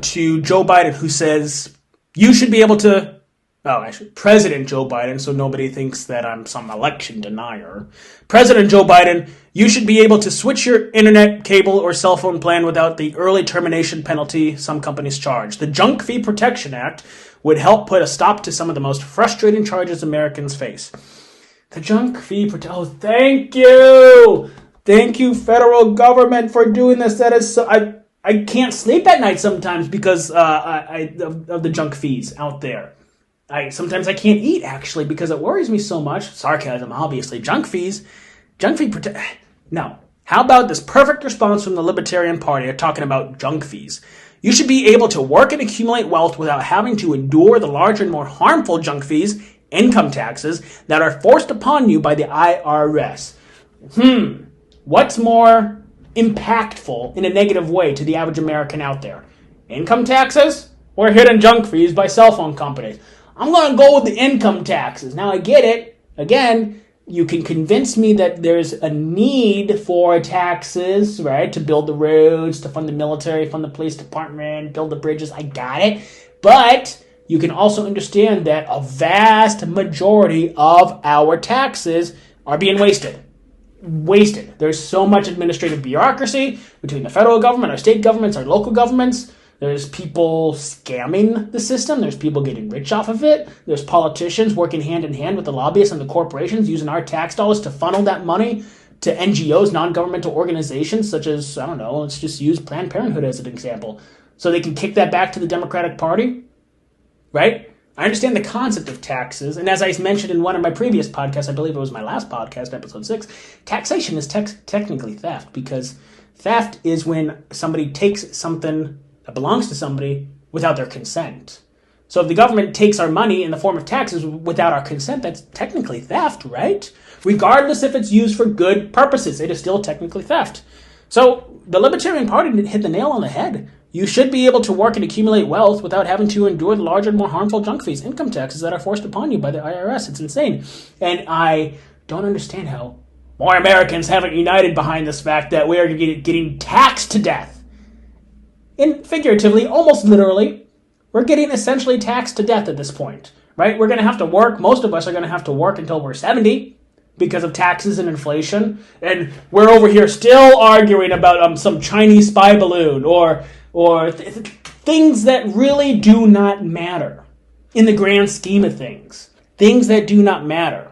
to Joe Biden, who says you should be able to, President Joe Biden, so nobody thinks that I'm some election denier. President Joe Biden, you should be able to switch your internet, cable, or cell phone plan without the early termination penalty some companies charge. The Junk Fee Protection Act would help put a stop to some of the most frustrating charges Americans face. The Junk Fee Protection... Oh, thank you! Thank you, federal government, for doing this. That is so... I can't sleep at night sometimes because of the junk fees out there. Sometimes I can't eat, actually, because it worries me so much. Sarcasm, obviously. Junk fees. No. How about this perfect response from the Libertarian Party talking about junk fees? You should be able to work and accumulate wealth without having to endure the larger and more harmful junk fees, income taxes, that are forced upon you by the IRS. What's more impactful in a negative way to the average American out there? Income taxes or hidden junk fees by cell phone companies? I'm going to go with the income taxes. Now, I get it. Again, you can convince me that there's a need for taxes, right, to build the roads, to fund the military, fund the police department, build the bridges. I got it. But you can also understand that a vast majority of our taxes are being wasted. There's so much administrative bureaucracy between the federal government, our state governments, our local governments. There's people scamming the system. There's people getting rich off of it. There's politicians working hand in hand with the lobbyists and the corporations using our tax dollars to funnel that money to NGOs, non-governmental organizations, such as, let's just use Planned Parenthood as an example, so they can kick that back to the Democratic Party, right? I understand the concept of taxes, and as I mentioned in one of my previous podcasts, I believe it was my last podcast, episode 6, taxation is technically theft, because theft is when somebody takes something that belongs to somebody without their consent. So if the government takes our money in the form of taxes without our consent, that's technically theft, right? Regardless if it's used for good purposes, it is still technically theft. So the Libertarian Party hit the nail on the head. You should be able to work and accumulate wealth without having to endure the larger and more harmful junk fees, income taxes that are forced upon you by the IRS. It's insane. And I don't understand how more Americans haven't united behind this fact that we are getting taxed to death. And figuratively, almost literally, we're getting essentially taxed to death at this point, right? We're going to have to work. Most of us are going to have to work until we're 70 because of taxes and inflation. And we're over here still arguing about some Chinese spy balloon or things that really do not matter in the grand scheme of things. Things that do not matter.